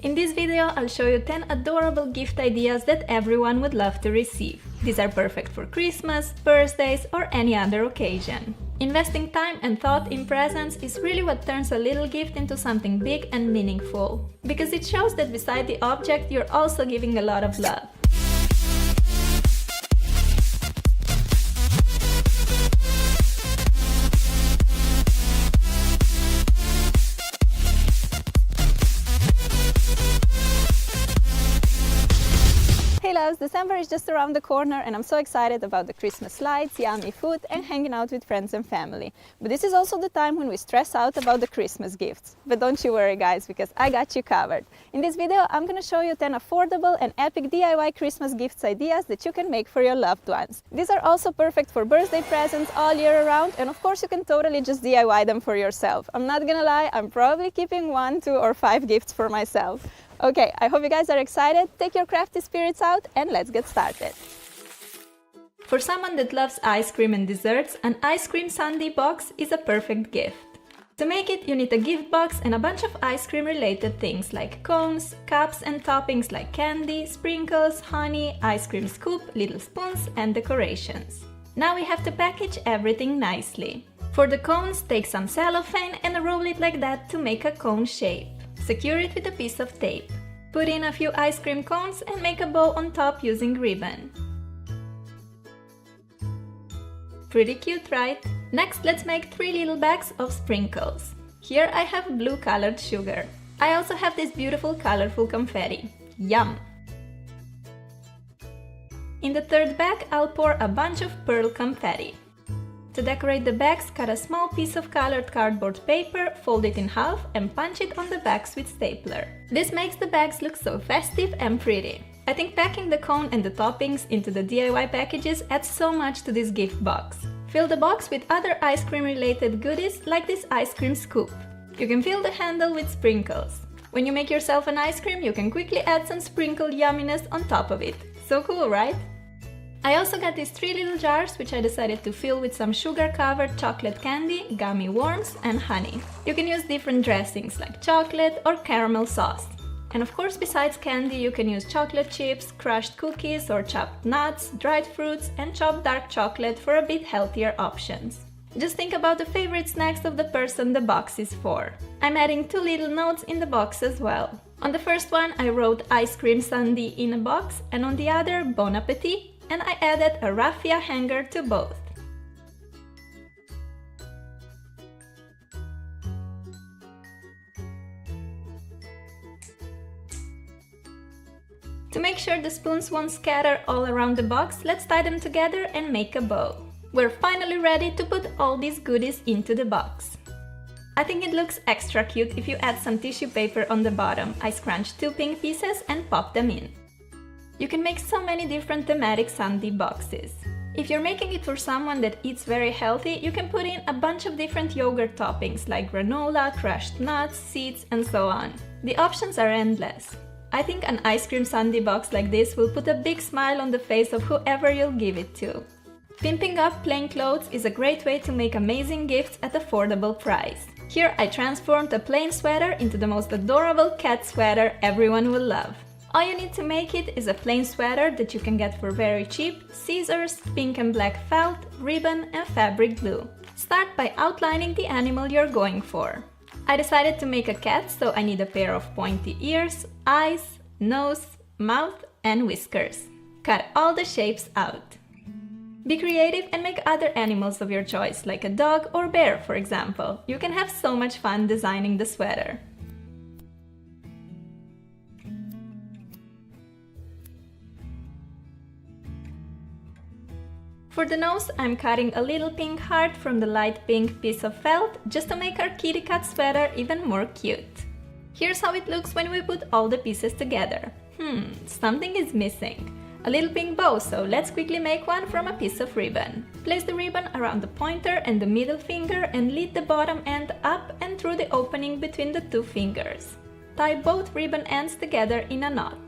In this video, I'll show you 10 adorable gift ideas that everyone would love to receive. These are perfect for Christmas, birthdays, or any other occasion. Investing time and thought in presents is really what turns a little gift into something big and meaningful, because it shows that beside the object, you're also giving a lot of love. Hey loves, December is just around the corner and I'm so excited about the Christmas lights, yummy food and hanging out with friends and family. But this is also the time when we stress out about the Christmas gifts. But don't you worry guys, because I got you covered. In this video, I'm gonna show you 10 affordable and epic DIY Christmas gifts ideas that you can make for your loved ones. These are also perfect for birthday presents all year around, and of course you can totally just DIY them for yourself. I'm not gonna lie, I'm probably keeping 1, 2 or 5 gifts for myself. Okay, I hope you guys are excited. Take your crafty spirits out and let's get started. For someone that loves ice cream and desserts, an ice cream sundae box is a perfect gift. To make it, you need a gift box and a bunch of ice cream related things like cones, cups and toppings like candy, sprinkles, honey, ice cream scoop, little spoons and decorations. Now we have to package everything nicely. For the cones, take some cellophane and roll it like that to make a cone shape. Secure it with a piece of tape. Put in a few ice cream cones and make a bow on top using ribbon. Pretty cute, right? Next, let's make 3 little bags of sprinkles. Here I have blue colored sugar. I also have this beautiful colorful confetti. Yum! In the third bag, I'll pour a bunch of pearl confetti. To decorate the bags, cut a small piece of colored cardboard paper, fold it in half and punch it on the bags with stapler. This makes the bags look so festive and pretty. I think packing the cone and the toppings into the DIY packages adds so much to this gift box. Fill the box with other ice cream related goodies like this ice cream scoop. You can fill the handle with sprinkles. When you make yourself an ice cream, you can quickly add some sprinkled yumminess on top of it. So cool, right? I also got these 3 little jars which I decided to fill with some sugar-covered chocolate candy, gummy worms and honey. You can use different dressings like chocolate or caramel sauce. And of course, besides candy, you can use chocolate chips, crushed cookies or chopped nuts, dried fruits and chopped dark chocolate for a bit healthier options. Just think about the favorite snacks of the person the box is for. I'm adding 2 little notes in the box as well. On the first one, I wrote ice cream sundae in a box and on the other, bon appetit. And I added a raffia hanger to both. To make sure the spoons won't scatter all around the box, let's tie them together and make a bow. We're finally ready to put all these goodies into the box. I think it looks extra cute if you add some tissue paper on the bottom. I scrunched 2 pink pieces and popped them in. You can make so many different thematic sundae boxes. If you're making it for someone that eats very healthy, you can put in a bunch of different yogurt toppings like granola, crushed nuts, seeds and so on. The options are endless. I think an ice cream sundae box like this will put a big smile on the face of whoever you'll give it to. Pimping up plain clothes is a great way to make amazing gifts at affordable price. Here I transformed a plain sweater into the most adorable cat sweater everyone will love. All you need to make it is a plain sweater that you can get for very cheap, scissors, pink and black felt, ribbon and fabric glue. Start by outlining the animal you're going for. I decided to make a cat, so I need a pair of pointy ears, eyes, nose, mouth and whiskers. Cut all the shapes out. Be creative and make other animals of your choice, like a dog or bear, for example. You can have so much fun designing the sweater. For the nose, I'm cutting a little pink heart from the light pink piece of felt just to make our kitty cat sweater even more cute. Here's how it looks when we put all the pieces together. Something is missing. A little pink bow, so let's quickly make one from a piece of ribbon. Place the ribbon around the pointer and the middle finger and lead the bottom end up and through the opening between the 2 fingers. Tie both ribbon ends together in a knot.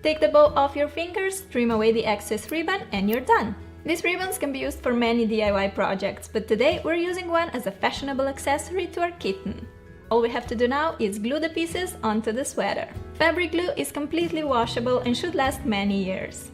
Take the bow off your fingers, trim away the excess ribbon, and you're done! These ribbons can be used for many DIY projects, but today we're using one as a fashionable accessory to our kitten. All we have to do now is glue the pieces onto the sweater. Fabric glue is completely washable and should last many years.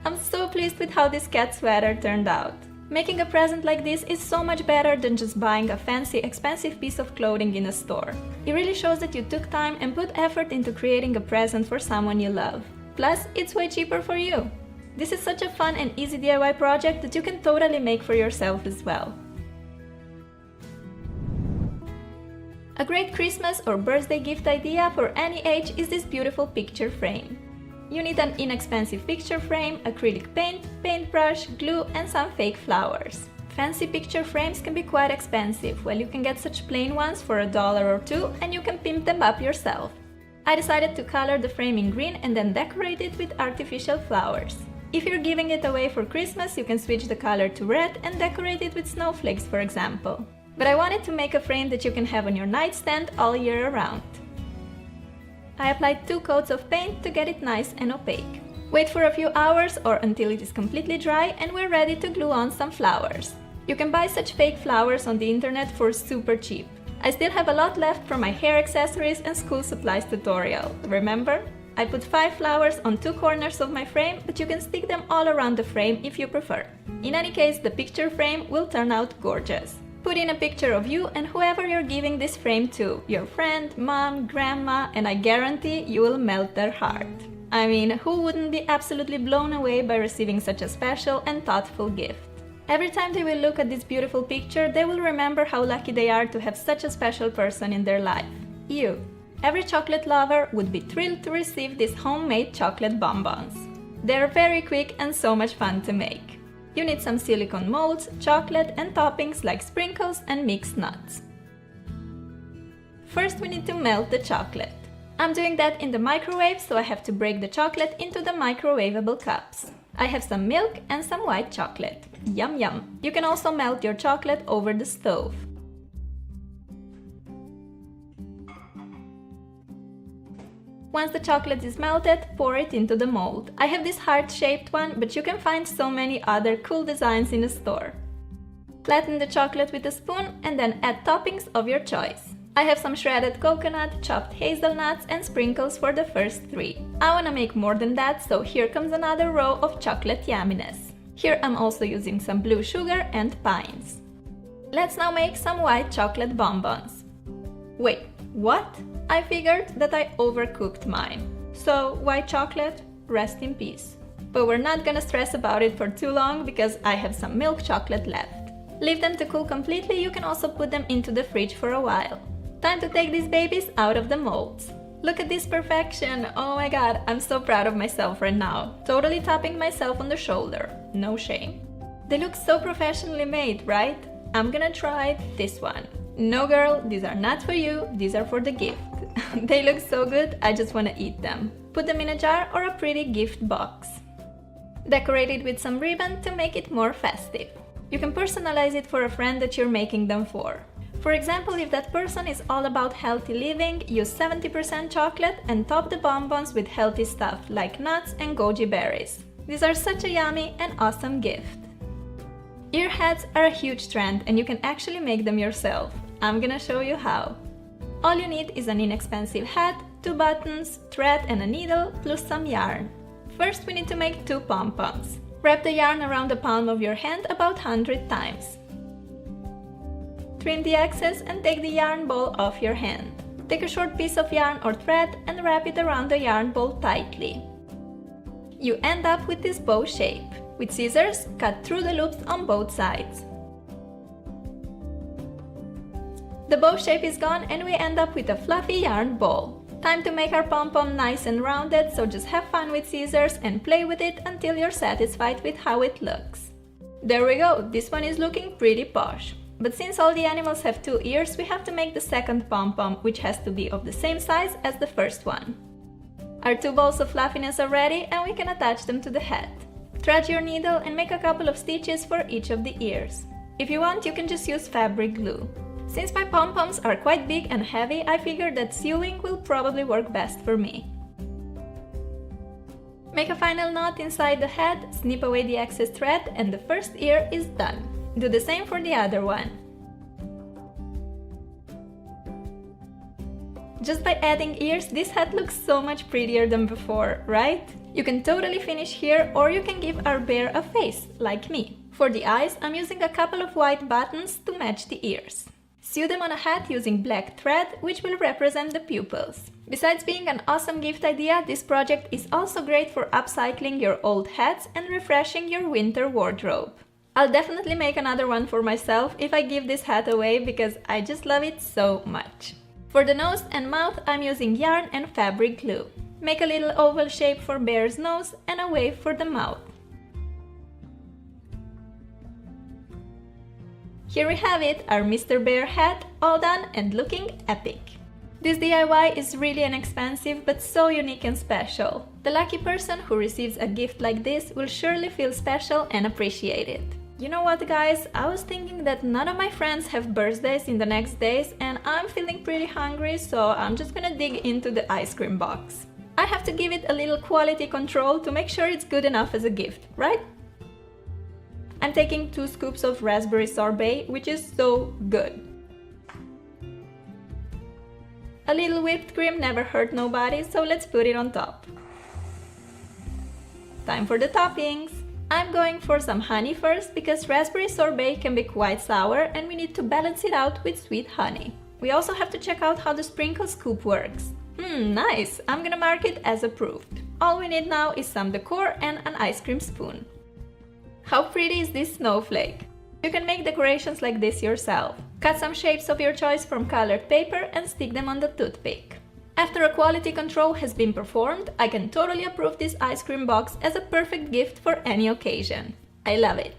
I'm so pleased with how this cat sweater turned out. Making a present like this is so much better than just buying a fancy, expensive piece of clothing in a store. It really shows that you took time and put effort into creating a present for someone you love. Plus, it's way cheaper for you. This is such a fun and easy DIY project that you can totally make for yourself as well. A great Christmas or birthday gift idea for any age is this beautiful picture frame. You need an inexpensive picture frame, acrylic paint, paintbrush, glue, and some fake flowers. Fancy picture frames can be quite expensive, while you can get such plain ones for $1 or $2 and you can pimp them up yourself. I decided to color the frame in green and then decorate it with artificial flowers. If you're giving it away for Christmas, you can switch the color to red and decorate it with snowflakes, for example. But I wanted to make a frame that you can have on your nightstand all year around. I applied 2 coats of paint to get it nice and opaque. Wait for a few hours or until it is completely dry and we're ready to glue on some flowers. You can buy such fake flowers on the internet for super cheap. I still have a lot left for my hair accessories and school supplies tutorial. Remember? I put 5 flowers on 2 corners of my frame, but you can stick them all around the frame if you prefer. In any case, the picture frame will turn out gorgeous. Put in a picture of you and whoever you're giving this frame to, your friend, mom, grandma, and I guarantee you will melt their heart. I mean, who wouldn't be absolutely blown away by receiving such a special and thoughtful gift? Every time they will look at this beautiful picture, they will remember how lucky they are to have such a special person in their life. You. Every chocolate lover would be thrilled to receive these homemade chocolate bonbons. They're very quick and so much fun to make. You need some silicone molds, chocolate, and toppings like sprinkles and mixed nuts. First, we need to melt the chocolate. I'm doing that in the microwave, so I have to break the chocolate into the microwavable cups. I have some milk and some white chocolate. Yum yum! You can also melt your chocolate over the stove. Once the chocolate is melted, pour it into the mold. I have this heart-shaped one, but you can find so many other cool designs in the store. Flatten the chocolate with a spoon and then add toppings of your choice. I have some shredded coconut, chopped hazelnuts, and sprinkles for the first 3. I wanna make more than that, so here comes another row of chocolate yumminess. Here I'm also using some blue sugar and pines. Let's now make some white chocolate bonbons. Wait, what? I figured that I overcooked mine. So, white chocolate, rest in peace. But we're not gonna stress about it for too long because I have some milk chocolate left. Leave them to cool completely, you can also put them into the fridge for a while. Time to take these babies out of the molds. Look at this perfection! Oh my god, I'm so proud of myself right now. Totally tapping myself on the shoulder. No shame. They look so professionally made, right? I'm gonna try this one. No girl, these are not for you, these are for the gift. They look so good, I just wanna eat them. Put them in a jar or a pretty gift box. Decorate it with some ribbon to make it more festive. You can personalize it for a friend that you're making them for. For example, if that person is all about healthy living, use 70% chocolate and top the bonbons with healthy stuff like nuts and goji berries. These are such a yummy and awesome gift. Ear hats are a huge trend and you can actually make them yourself. I'm gonna show you how. All you need is an inexpensive hat, 2 buttons, thread and a needle, plus some yarn. First, we need to make 2 pom-poms. Wrap the yarn around the palm of your hand about 100 times. Trim the excess and take the yarn ball off your hand. Take a short piece of yarn or thread and wrap it around the yarn ball tightly. You end up with this bow shape. With scissors, cut through the loops on both sides. The bow shape is gone and we end up with a fluffy yarn ball. Time to make our pom-pom nice and rounded, so just have fun with scissors and play with it until you're satisfied with how it looks. There we go, this one is looking pretty posh. But since all the animals have 2 ears, we have to make the second pom-pom, which has to be of the same size as the first one. Our 2 balls of fluffiness are ready and we can attach them to the head. Thread your needle and make a couple of stitches for each of the ears. If you want, you can just use fabric glue. Since my pom-poms are quite big and heavy, I figured that sewing will probably work best for me. Make a final knot inside the head, snip away the excess thread, and the first ear is done. Do the same for the other one. Just by adding ears, this hat looks so much prettier than before, right? You can totally finish here, or you can give our bear a face, like me. For the eyes, I'm using a couple of white buttons to match the ears. Sew them on a hat using black thread, which will represent the pupils. Besides being an awesome gift idea, this project is also great for upcycling your old hats and refreshing your winter wardrobe. I'll definitely make another one for myself if I give this hat away because I just love it so much. For the nose and mouth, I'm using yarn and fabric glue. Make a little oval shape for bear's nose and a wave for the mouth. Here we have it, our Mr. Bear hat, all done and looking epic. This DIY is really inexpensive but so unique and special. The lucky person who receives a gift like this will surely feel special and appreciated. You know what, guys, I was thinking that none of my friends have birthdays in the next days and I'm feeling pretty hungry, so I'm just gonna dig into the ice cream box. I have to give it a little quality control to make sure it's good enough as a gift, right? I'm taking 2 scoops of raspberry sorbet, which is so good. A little whipped cream never hurt nobody, so let's put it on top. Time for the toppings! I'm going for some honey first because raspberry sorbet can be quite sour and we need to balance it out with sweet honey. We also have to check out how the sprinkle scoop works. Nice! I'm gonna mark it as approved. All we need now is some decor and an ice cream spoon. How pretty is this snowflake? You can make decorations like this yourself. Cut some shapes of your choice from colored paper and stick them on the toothpick. After a quality control has been performed, I can totally approve this ice cream box as a perfect gift for any occasion. I love it!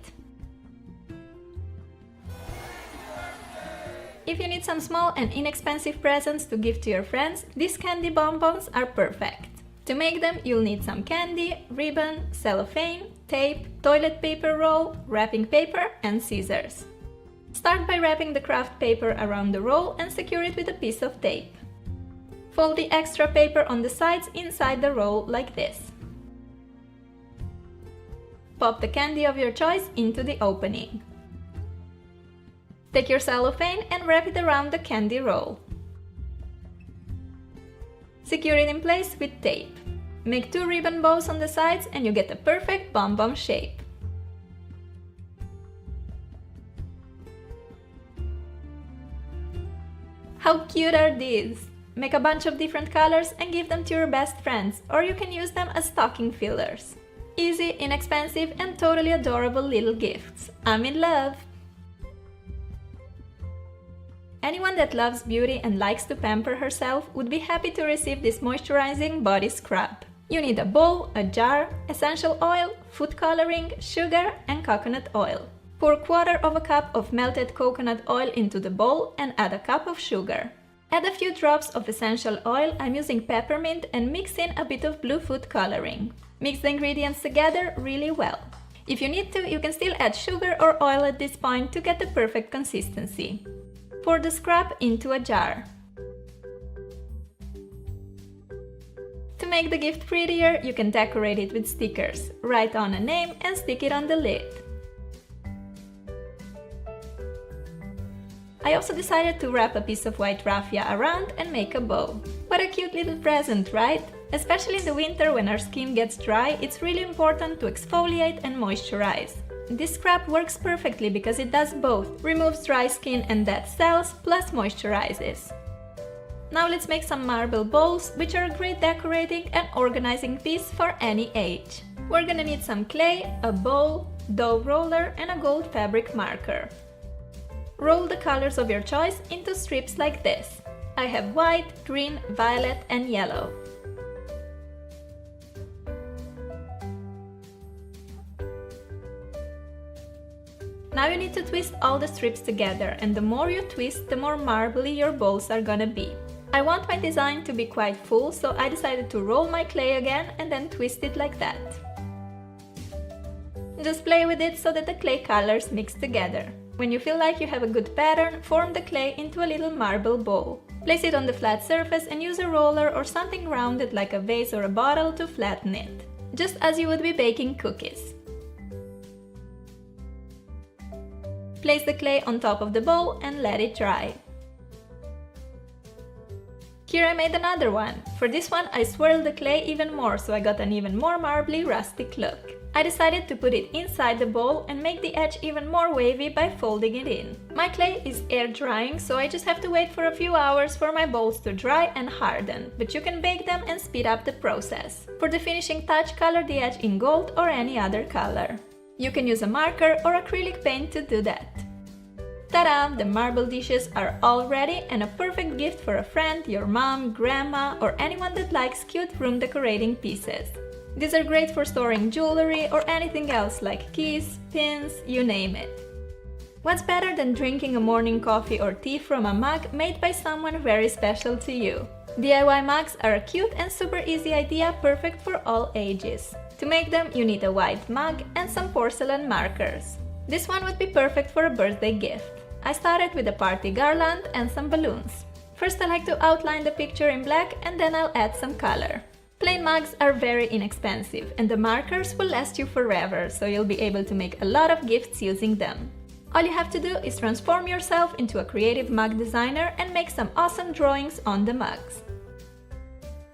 If you need some small and inexpensive presents to give to your friends, these candy bonbons are perfect. To make them, you'll need some candy, ribbon, cellophane, tape, toilet paper roll, wrapping paper and scissors. Start by wrapping the craft paper around the roll and secure it with a piece of tape. Fold the extra paper on the sides inside the roll like this. Pop the candy of your choice into the opening. Take your cellophane and wrap it around the candy roll. Secure it in place with tape. Make 2 ribbon bows on the sides and you get a perfect bonbon shape. How cute are these? Make a bunch of different colors and give them to your best friends, or you can use them as stocking fillers. Easy, inexpensive and totally adorable little gifts. I'm in love! Anyone that loves beauty and likes to pamper herself would be happy to receive this moisturizing body scrub. You need a bowl, a jar, essential oil, food coloring, sugar and coconut oil. Pour 1/4 cup of melted coconut oil into the bowl and add a cup of sugar. Add a few drops of essential oil, I'm using peppermint, and mix in a bit of blue food coloring. Mix the ingredients together really well. If you need to, you can still add sugar or oil at this point to get the perfect consistency. Pour the scrub into a jar. To make the gift prettier, you can decorate it with stickers. Write on a name and stick it on the lid. I also decided to wrap a piece of white raffia around and make a bow. What a cute little present, right? Especially in the winter when our skin gets dry, it's really important to exfoliate and moisturize. This scrub works perfectly because it does both, removes dry skin and dead cells, plus moisturizes. Now let's make some marble bowls, which are a great decorating and organizing piece for any age. We're gonna need some clay, a bowl, dough roller and a gold fabric marker. Roll the colors of your choice into strips like this. I have white, green, violet and yellow. Now you need to twist all the strips together, and the more you twist, the more marbly your bowls are gonna be. I want my design to be quite full, so I decided to roll my clay again and then twist it like that. Just play with it so that the clay colors mix together. When you feel like you have a good pattern, form the clay into a little marble bowl. Place it on the flat surface and use a roller or something rounded like a vase or a bottle to flatten it, just as you would be baking cookies. Place the clay on top of the bowl and let it dry. Here I made another one. For this one I swirled the clay even more, so I got an even more marbly, rustic look. I decided to put it inside the bowl and make the edge even more wavy by folding it in. My clay is air drying, so I just have to wait for a few hours for my bowls to dry and harden, but you can bake them and speed up the process. For the finishing touch, color the edge in gold or any other color. You can use a marker or acrylic paint to do that. Ta-da! The marble dishes are all ready and a perfect gift for a friend, your mom, grandma, or anyone that likes cute room decorating pieces. These are great for storing jewelry or anything else like keys, pins, you name it. What's better than drinking a morning coffee or tea from a mug made by someone very special to you? DIY mugs are a cute and super easy idea, perfect for all ages. To make them, you need a white mug and some porcelain markers. This one would be perfect for a birthday gift. I started with a party garland and some balloons. First I like to outline the picture in black and then I'll add some color. Plain mugs are very inexpensive and the markers will last you forever, so you'll be able to make a lot of gifts using them. All you have to do is transform yourself into a creative mug designer and make some awesome drawings on the mugs.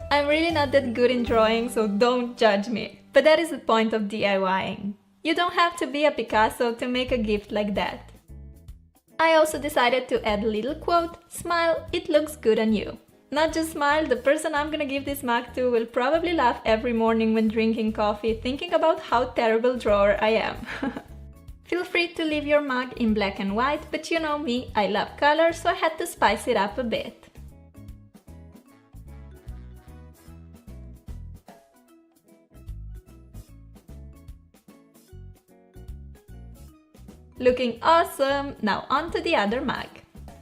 I'm really not that good in drawing, so don't judge me. But that is the point of DIYing. You don't have to be a Picasso to make a gift like that. I also decided to add a little quote, "Smile, it looks good on you." Not just smile, the person I'm gonna give this mug to will probably laugh every morning when drinking coffee, thinking about how terrible drawer I am. Feel free to leave your mug in black and white, but you know me, I love color, so I had to spice it up a bit. Looking awesome! Now on to the other mug.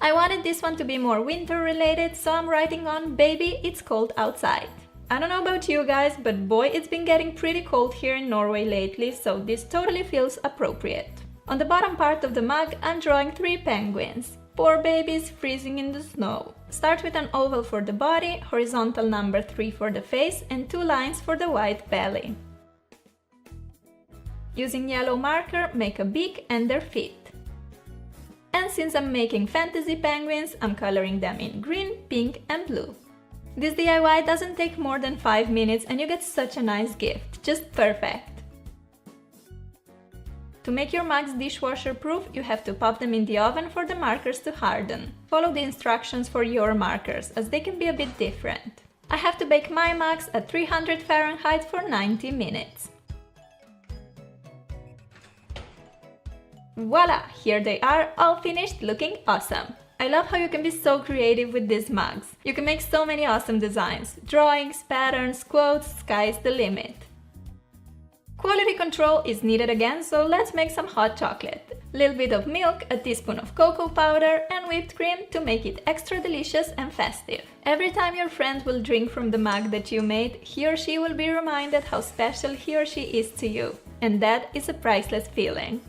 I wanted this one to be more winter related, so I'm writing on "Baby, it's cold outside." I don't know about you guys, but boy, it's been getting pretty cold here in Norway lately, so this totally feels appropriate. On the bottom part of the mug, I'm drawing 3 penguins. Poor babies freezing in the snow. Start with an oval for the body, horizontal number 3 for the face, and 2 lines for the white belly. Using yellow marker, make a beak and their feet. And since I'm making fantasy penguins, I'm coloring them in green, pink and blue. This DIY doesn't take more than 5 minutes and you get such a nice gift, just perfect. To make your mugs dishwasher proof, you have to pop them in the oven for the markers to harden. Follow the instructions for your markers, as they can be a bit different. I have to bake my mugs at 300 Fahrenheit for 90 minutes. Voila! Here they are, all finished, looking awesome! I love how you can be so creative with these mugs. You can make so many awesome designs. Drawings, patterns, quotes, sky's the limit. Quality control is needed again, so let's make some hot chocolate. Little bit of milk, a teaspoon of cocoa powder and whipped cream to make it extra delicious and festive. Every time your friend will drink from the mug that you made, he or she will be reminded how special he or she is to you. And that is a priceless feeling.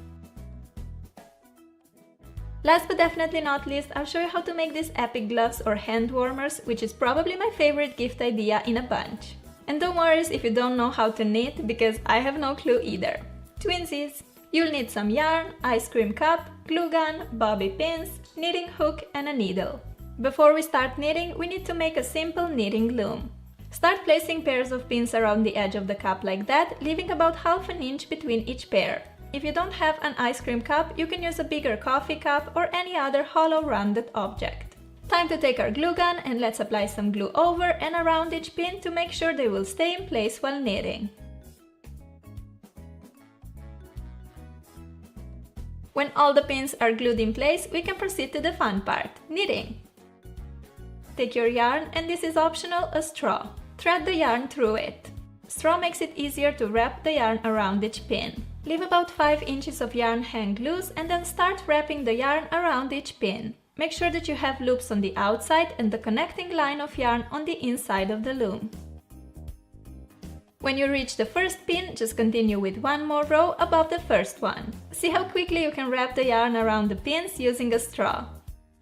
Last but definitely not least, I'll show you how to make these epic gloves or hand warmers, which is probably my favorite gift idea in a bunch. And don't worry if you don't know how to knit, because I have no clue either. Twinsies! You'll need some yarn, ice cream cup, glue gun, bobby pins, knitting hook and a needle. Before we start knitting, we need to make a simple knitting loom. Start placing pairs of pins around the edge of the cup like that, leaving about ½ an inch between each pair. If you don't have an ice cream cup, you can use a bigger coffee cup or any other hollow rounded object. Time to take our glue gun and let's apply some glue over and around each pin to make sure they will stay in place while knitting. When all the pins are glued in place, we can proceed to the fun part, knitting. Take your yarn, and this is optional, a straw. Thread the yarn through it. Straw makes it easier to wrap the yarn around each pin. Leave about 5 inches of yarn hang loose and then start wrapping the yarn around each pin. Make sure that you have loops on the outside and the connecting line of yarn on the inside of the loom. When you reach the first pin, just continue with one more row above the first one. See how quickly you can wrap the yarn around the pins using a straw.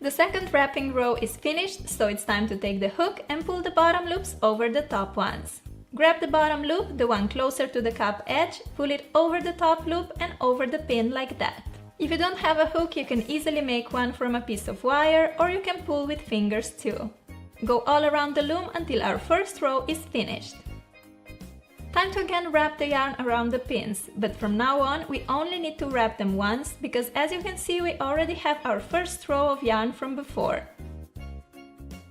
The second wrapping row is finished, so it's time to take the hook and pull the bottom loops over the top ones. Grab the bottom loop, the one closer to the cup edge, pull it over the top loop and over the pin like that. If you don't have a hook, you can easily make one from a piece of wire, or you can pull with fingers too. Go all around the loom until our first row is finished. Time to again wrap the yarn around the pins, but from now on we only need to wrap them once, because as you can see we already have our first row of yarn from before.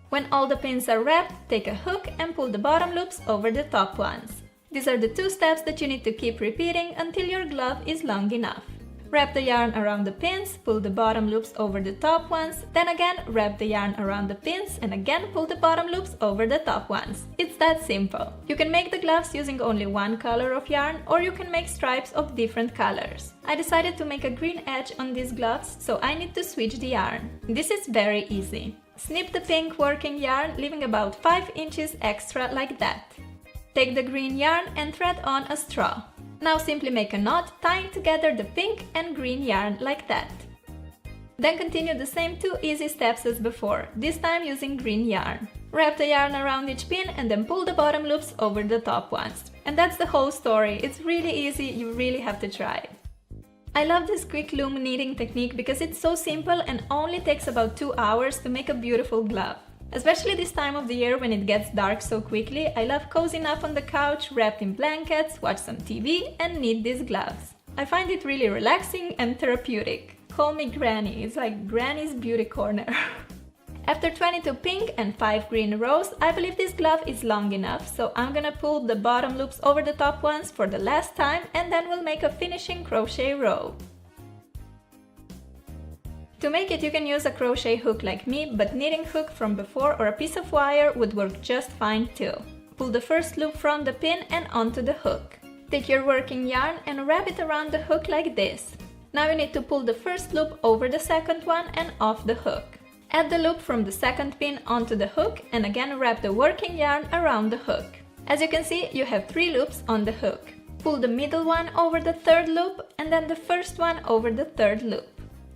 When all the pins are wrapped, take a hook and pull the bottom loops over the top ones. These are the 2 steps that you need to keep repeating until your glove is long enough. Wrap the yarn around the pins, pull the bottom loops over the top ones, then again wrap the yarn around the pins and again pull the bottom loops over the top ones. It's that simple. You can make the gloves using only one color of yarn, or you can make stripes of different colors. I decided to make a green edge on these gloves, so I need to switch the yarn. This is very easy. Snip the pink working yarn, leaving about 5 inches extra like that. Take the green yarn and thread on a straw. Now simply make a knot, tying together the pink and green yarn like that. Then continue the same 2 easy steps as before, this time using green yarn. Wrap the yarn around each pin and then pull the bottom loops over the top ones. And that's the whole story. It's really easy, you really have to try. I love this quick loom knitting technique because it's so simple and only takes about 2 hours to make a beautiful glove. Especially this time of the year when it gets dark so quickly, I love cozying up on the couch, wrapped in blankets, watch some TV and knit these gloves. I find it really relaxing and therapeutic. Call me Granny, it's like Granny's beauty corner. After 22 pink and 5 green rows, I believe this glove is long enough, so I'm gonna pull the bottom loops over the top ones for the last time and then we'll make a finishing crochet row. To make it, you can use a crochet hook like me, but knitting hook from before or a piece of wire would work just fine too. Pull the first loop from the pin and onto the hook. Take your working yarn and wrap it around the hook like this. Now you need to pull the first loop over the second one and off the hook. Add the loop from the second pin onto the hook and again wrap the working yarn around the hook. As you can see, you have 3 loops on the hook. Pull the middle one over the third loop and then the first one over the third loop.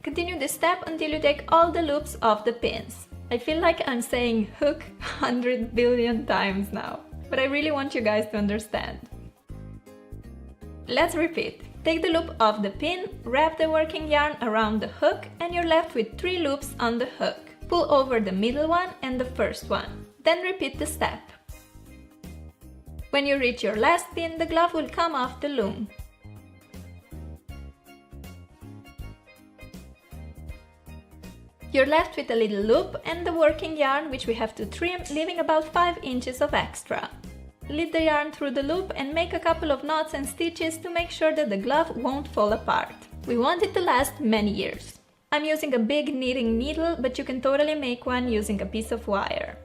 Continue this step until you take all the loops off the pins. I feel like I'm saying hook 100 billion times now, but I really want you guys to understand. Let's repeat. Take the loop off the pin, wrap the working yarn around the hook and you're left with 3 loops on the hook. Pull over the middle one and the first one. Then repeat the step. When you reach your last pin, the glove will come off the loom. You're left with a little loop and the working yarn, which we have to trim, leaving about 5 inches of extra. Lead the yarn through the loop and make a couple of knots and stitches to make sure that the glove won't fall apart. We want it to last many years. I'm using a big knitting needle, but you can totally make one using a piece of wire.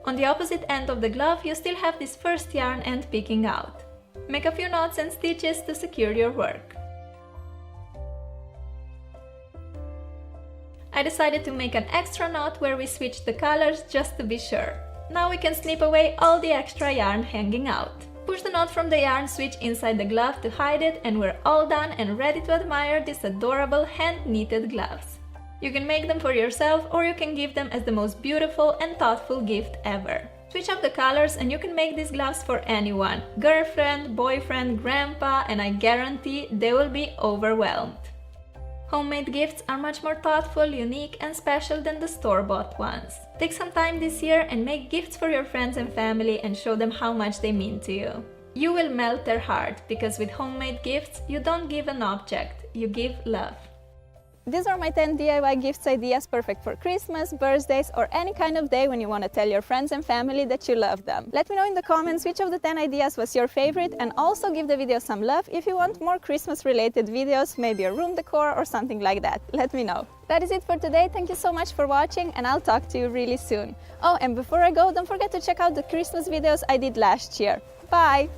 On the opposite end of the glove, you still have this first yarn end peeking out. Make a few knots and stitches to secure your work. I decided to make an extra knot where we switched the colors just to be sure. Now we can snip away all the extra yarn hanging out. Push the knot from the yarn switch inside the glove to hide it and we're all done and ready to admire these adorable hand-knitted gloves. You can make them for yourself or you can give them as the most beautiful and thoughtful gift ever. Switch up the colors and you can make these gloves for anyone. Girlfriend, boyfriend, grandpa, and I guarantee they will be overwhelmed. Homemade gifts are much more thoughtful, unique and special than the store-bought ones. Take some time this year and make gifts for your friends and family and show them how much they mean to you. You will melt their heart because with homemade gifts, you don't give an object, you give love. These are my 10 DIY gifts ideas perfect for Christmas, birthdays or any kind of day when you want to tell your friends and family that you love them. Let me know in the comments which of the 10 ideas was your favorite and also give the video some love if you want more Christmas related videos, maybe a room decor or something like that. Let me know. That is it for today. Thank you so much for watching and I'll talk to you really soon. Oh, and before I go, don't forget to check out the Christmas videos I did last year. Bye!